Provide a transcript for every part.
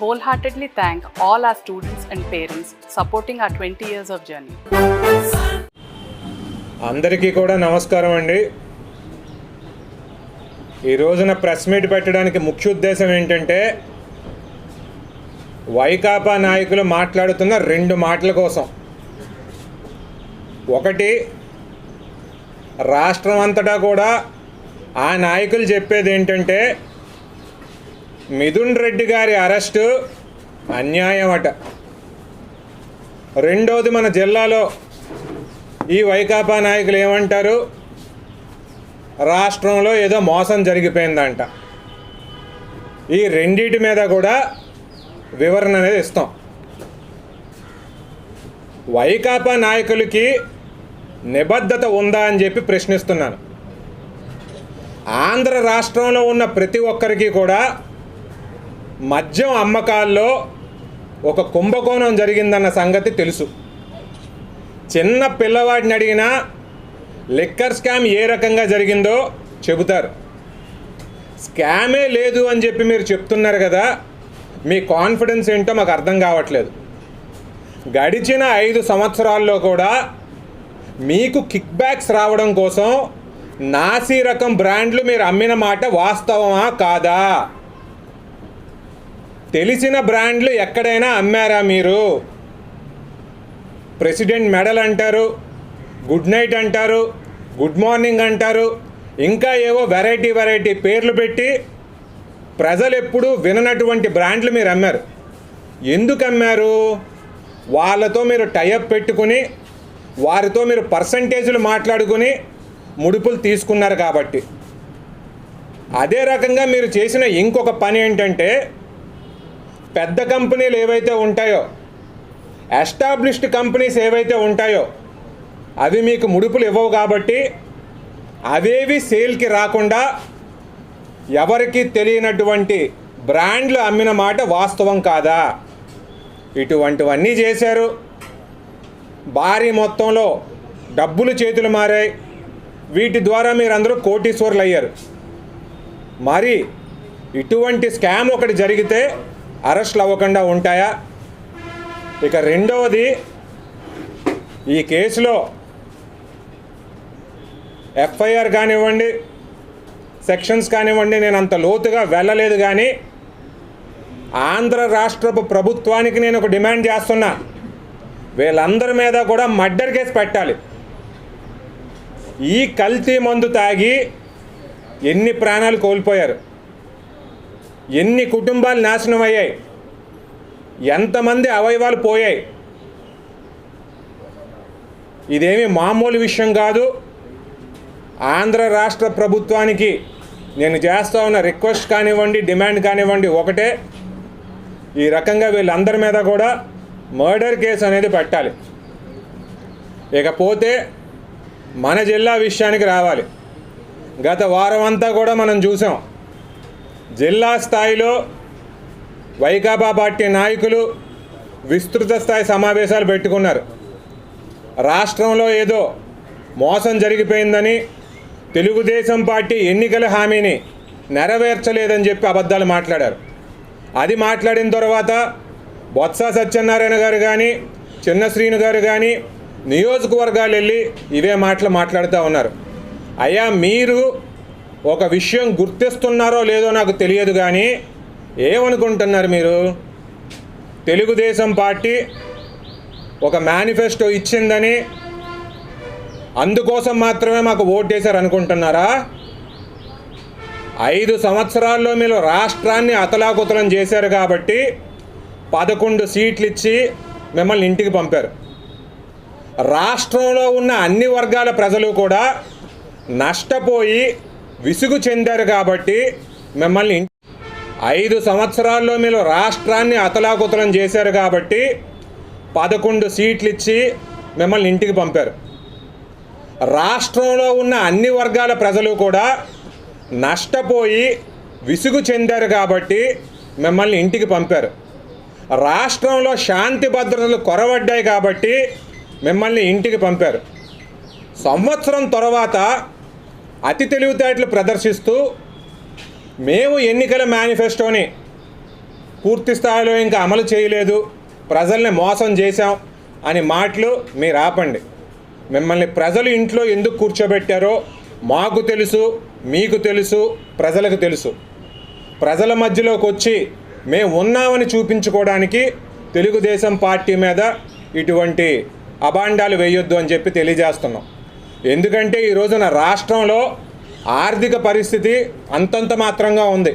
wholeheartedly thank all our students and parents supporting our 20 years of journey. అందరికీ కూడా నమస్కారం అండి. ఈ రోజున ప్రెస్ మీట్ పెట్టడానికి ముఖ్య ఉద్దేశం ఏంటంటే వైకాపా నాయకులు మాట్లాడుతున్న రెండు మాటల కోసం. ఒకటి, రాష్ట్రం అంతటా కూడా ఆ నాయకులు చెప్పేది ఏంటంటే మిథున్ రెడ్డి గారి అరెస్టు అన్యాయం అట. రెండోది, మన జిల్లాలో ఈ వైకాపా నాయకులు ఏమంటారు, రాష్ట్రంలో ఏదో మోసం జరిగిపోయిందంట. ఈ రెండిటి మీద కూడా వివరణ అనేది ఇస్తాం. వైకాపా నాయకులకి నిబద్ధత ఉందా అని చెప్పి ప్రశ్నిస్తున్నాను. ఆంధ్ర రాష్ట్రంలో ఉన్న ప్రతి ఒక్కరికి కూడా మద్యం అమ్మకాల్లో ఒక కుంభకోణం జరిగిందన్న సంగతి తెలుసు. చిన్న పిల్లవాడిని అడిగినా లిక్కర్ స్కామ్ ఏ రకంగా జరిగిందో చెబుతారు. స్కామే లేదు అని చెప్పి మీరు చెప్తున్నారు కదా, మీ కాన్ఫిడెన్స్ ఏంటో మాకు అర్థం కావట్లేదు. గడిచిన 5 సంవత్సరాల్లో కూడా మీకు కిక్ బ్యాక్స్ రావడం కోసం నాసీ రకం బ్రాండ్లు మీరు అమ్మిన మాట వాస్తవమా కాదా? తెలిసిన బ్రాండ్లు ఎక్కడైనా అమ్మారా మీరు? ప్రెసిడెంట్ మెడల్ అంటారు, గుడ్ నైట్ అంటారు, గుడ్ మార్నింగ్ అంటారు, ఇంకా ఏవో వెరైటీ పేర్లు పెట్టి ప్రజలు ఎప్పుడూ విననటువంటి బ్రాండ్లు మీరు అమ్మారు. ఎందుకు అమ్మారు? వాళ్ళతో మీరు టైఅప్ పెట్టుకుని వారితో మీరు పర్సంటేజీలు మాట్లాడుకుని ముడుపులు తీసుకున్నారు కాబట్టి. అదే రకంగా మీరు చేసిన ఇంకొక పని ఏంటంటే, పెద్ద కంపెనీలు ఏవైతే ఉంటాయో, ఎస్టాబ్లిష్డ్ కంపెనీస్ ఏవైతే ఉంటాయో అవి మీకు ముడుపులు ఇవ్వవు కాబట్టి అవేవి సేల్కి రాకుండా ఎవరికి తెలియనటువంటి బ్రాండ్లు అమ్మిన మాట వాస్తవం కాదా? ఇటువంటివన్నీ చేశారు. భారీ మొత్తంలో డబ్బులు చేతులు మారాయి. వీటి ద్వారా మీరందరూ కోటీశ్వర్లు అయ్యారు. మరి ఇటువంటి స్కామ్ ఒకటి జరిగితే అరెస్టులు అవ్వకుండా ఉంటాయా? ఇక రెండవది, ఈ కేసులో ఎఫ్ఐఆర్ కానివ్వండి, సెక్షన్స్ కానివ్వండి, నేను అంత లోతుగా వెళ్ళలేదు. కానీ ఆంధ్ర రాష్ట్రపు ప్రభుత్వానికి నేను ఒక డిమాండ్ చేస్తున్నా, వీళ్ళందరి మీద కూడా మర్డర్ కేసు పెట్టాలి. ఈ కల్తీ మందు తాగి ఎన్ని ప్రాణాలు కోల్పోయారు, ఎన్ని కుటుంబాలు నాశనం అయ్యాయి, ఎంతమంది అవయవాలు పోయాయి. ఇదేమీ మామూలు విషయం కాదు. ఆంధ్ర రాష్ట్ర ప్రభుత్వానికి నేను చేస్తూ ఉన్న రిక్వెస్ట్ కానివ్వండి, డిమాండ్ కానివ్వండి ఒకటే, ఈ రకంగా వీళ్ళందరి మీద కూడా మర్డర్ కేసు అనేది పెట్టాలి. ఇకపోతే మన జిల్లా విషయానికి రావాలి. గత వారం అంతా కూడా మనం చూసాం, జిల్లా స్థాయిలో వైకాపా పార్టీ నాయకులు విస్తృత స్థాయి సమావేశాలు పెట్టుకున్నారు. రాష్ట్రంలో ఏదో మోసం జరిగిపోయిందని, తెలుగుదేశం పార్టీ ఎన్నికల హామీని నెరవేర్చలేదని చెప్పి అబద్ధాలు మాట్లాడారు. అది మాట్లాడిన తర్వాత బొత్స సత్యనారాయణ గారు కానీ, చిన్న శ్రీను గారు కానీ నియోజకవర్గాలు వెళ్ళి ఇవే మాటలు మాట్లాడుతూ ఉన్నారు. అయ్యా, మీరు ఒక విషయం గుర్తిస్తున్నారో లేదో నాకు తెలియదు, కానీ ఏమనుకుంటున్నారు మీరు? తెలుగుదేశం పార్టీ ఒక మేనిఫెస్టో ఇచ్చిందని అందుకోసం మాత్రమే మాకు ఓటేశారు అనుకుంటున్నారా? 5 సంవత్సరాల్లో మీరు రాష్ట్రాన్ని అతలాకుతలం చేశారు కాబట్టి 11 సీట్లు ఇచ్చి మిమ్మల్ని ఇంటికి పంపారు. రాష్ట్రంలో ఉన్న అన్ని వర్గాల ప్రజలు కూడా నష్టపోయి విసుగు చెందారు కాబట్టి మిమ్మల్ని 5 సంవత్సరాల్లో మీరు రాష్ట్రాన్ని అతలాకుతలం చేశారు కాబట్టి 11 సీట్లు ఇచ్చి మిమ్మల్ని ఇంటికి పంపారు. రాష్ట్రంలో ఉన్న అన్ని వర్గాల ప్రజలు కూడా నష్టపోయి విసుగు చెందారు కాబట్టి మిమ్మల్ని ఇంటికి పంపారు. రాష్ట్రంలో శాంతి భద్రతలు కొరవడ్డాయి కాబట్టి మిమ్మల్ని ఇంటికి పంపారు. సంవత్సరం తర్వాత అతి తెలివితేటలు ప్రదర్శిస్తూ మేము ఎన్నికల మేనిఫెస్టోని పూర్తి స్థాయిలో ఇంకా అమలు చేయలేదు, ప్రజల్ని మోసం చేశాం అని మాటలు మీరు ఆపండి. మిమ్మల్ని ప్రజలు ఇంట్లో ఎందుకు కూర్చోబెట్టారో మాకు తెలుసు, మీకు తెలుసు, ప్రజలకు తెలుసు. ప్రజల మధ్యలోకి వచ్చి మేము ఉన్నామని చూపించుకోవడానికి తెలుగుదేశం పార్టీ మీద ఇటువంటి అభాండాలు వేయొద్దు అని చెప్పి తెలియజేస్తున్నాం. ఎందుకంటే ఈ రోజున రాష్ట్రంలో ఆర్థిక పరిస్థితి అంతంత మాత్రంగా ఉంది.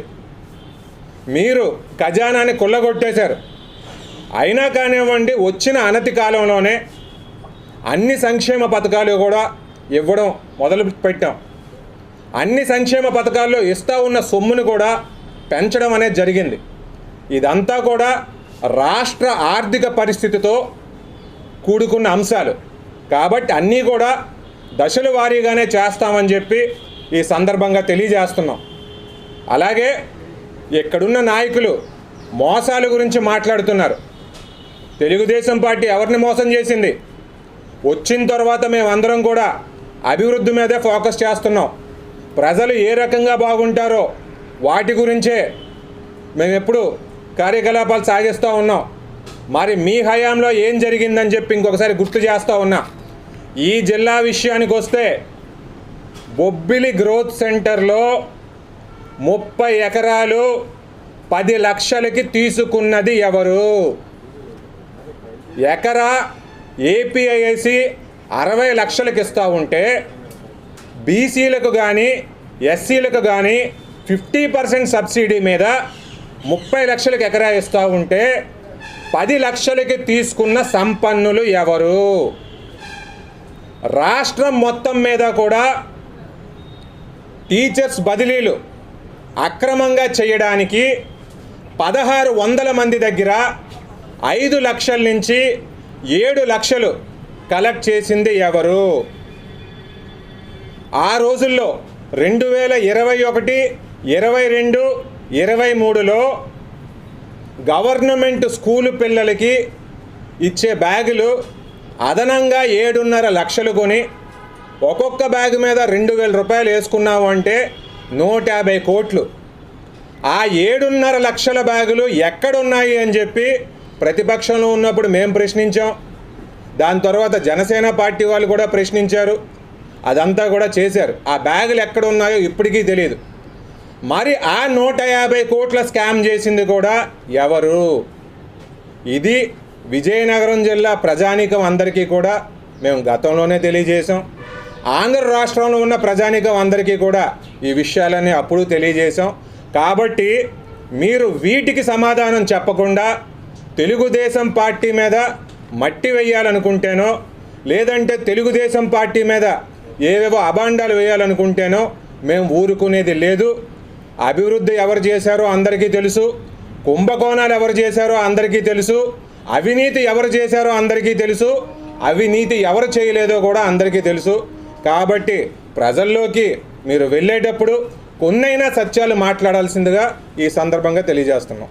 మీరు ఖజానాని కొల్లగొట్టేశారు. అయినా కానివ్వండి, వచ్చిన అనతి కాలంలోనే అన్ని సంక్షేమ పథకాలు కూడా ఇవ్వడం మొదలు పెట్టాం. అన్ని సంక్షేమ పథకాల్లో ఇస్తూ ఉన్న సొమ్మును కూడా పెంచడం అనేది జరిగింది. ఇదంతా కూడా రాష్ట్ర ఆర్థిక పరిస్థితితో కూడుకున్న అంశాలు కాబట్టి అన్నీ కూడా దశల వారీగానే చేస్తామని చెప్పి ఈ సందర్భంగా తెలియజేస్తున్నాం. అలాగే ఇక్కడున్న నాయకులు మోసాల గురించి మాట్లాడుతున్నారు. తెలుగుదేశం పార్టీ ఎవరిని మోసం చేసింది? వచ్చిన తర్వాత మేమందరం కూడా అభివృద్ధి మీదే ఫోకస్ చేస్తున్నాం. ప్రజలు ఏ రకంగా బాగుంటారో వాటి గురించే మేము ఎప్పుడు కార్యకలాపాలు సాగిస్తూ ఉన్నాం. మరి మీ హయాంలో ఏం జరిగిందని చెప్పి ఇంకొకసారి గుర్తు చేస్తూ ఉన్నా. ఈ జిల్లా విషయానికి వస్తే బొబ్బిలి గ్రోత్ సెంటర్లో 30 ఎకరాలు 10 లక్షలకి తీసుకున్నది ఎవరు? ఎకరా ఏపీఐఐసి 60 లక్షలకు ఇస్తూ ఉంటే బీసీలకు కానీ ఎస్సీలకు కానీ 50% సబ్సిడీ మీద 30 లక్షలకు ఎకరా ఇస్తూ ఉంటే 10 లక్షలకి తీసుకున్న సంపన్నులు ఎవరు? రాష్ట్రం మొత్తం మీద కూడా టీచర్స్ బదిలీలు అక్రమంగా చేయడానికి 1600 మంది దగ్గర 5 లక్షల నుంచి 7 లక్షలు కలెక్ట్ చేసింది ఎవరు? ఆ రోజుల్లో 2021, 22, 23లో గవర్నమెంట్ స్కూలు పిల్లలకి ఇచ్చే బ్యాగులు అదనంగా 7.5 లక్షలు కొని ఒక్కొక్క బ్యాగ్ మీద 2,000 రూపాయలు వేసుకున్నాము అంటే 150 కోట్లు. ఆ 7.5 లక్షల బ్యాగులు ఎక్కడున్నాయి అని చెప్పి ప్రతిపక్షంలో ఉన్నప్పుడు మేము ప్రశ్నించాం. దాని తర్వాత జనసేన పార్టీ వాళ్ళు కూడా ప్రశ్నించారు. అదంతా కూడా చేశారు. ఆ బ్యాగులు ఎక్కడ ఉన్నాయో ఇప్పటికీ తెలియదు. మరి ఆ 150 కోట్ల స్కామ్ చేసింది కూడా ఎవరు? ఇది విజయనగరం జిల్లా ప్రజానీకం అందరికీ కూడా మేము గతంలోనే తెలియజేసాం. ఆంధ్ర రాష్ట్రంలో ఉన్న ప్రజానీకం అందరికీ కూడా ఈ విషయాలన్నీ అప్పుడు తెలియజేసాం. కాబట్టి మీరు వీటికి సమాధానం చెప్పకుండా తెలుగుదేశం పార్టీ మీద మట్టి వేయాలనుకుంటేనో లేదంటే తెలుగుదేశం పార్టీ మీద ఏవేవో అభాండాలు వేయాలనుకుంటేనో మేము ఊరుకునేది లేదు. అభివృద్ధి ఎవరు చేశారో అందరికీ తెలుసు, కుంభకోణాలు ఎవరు చేశారో అందరికీ తెలుసు, అవినీతి ఎవరు చేశారో అందరికీ తెలుసు, అవినీతి ఎవరు చేయలేదో కూడా అందరికీ తెలుసు. కాబట్టి ప్రజల్లోకి మీరు వెళ్ళేటప్పుడు కొన్నైనా సత్యాలు మాట్లాడాల్సిందిగా ఈ సందర్భంగా తెలియజేస్తున్నాం.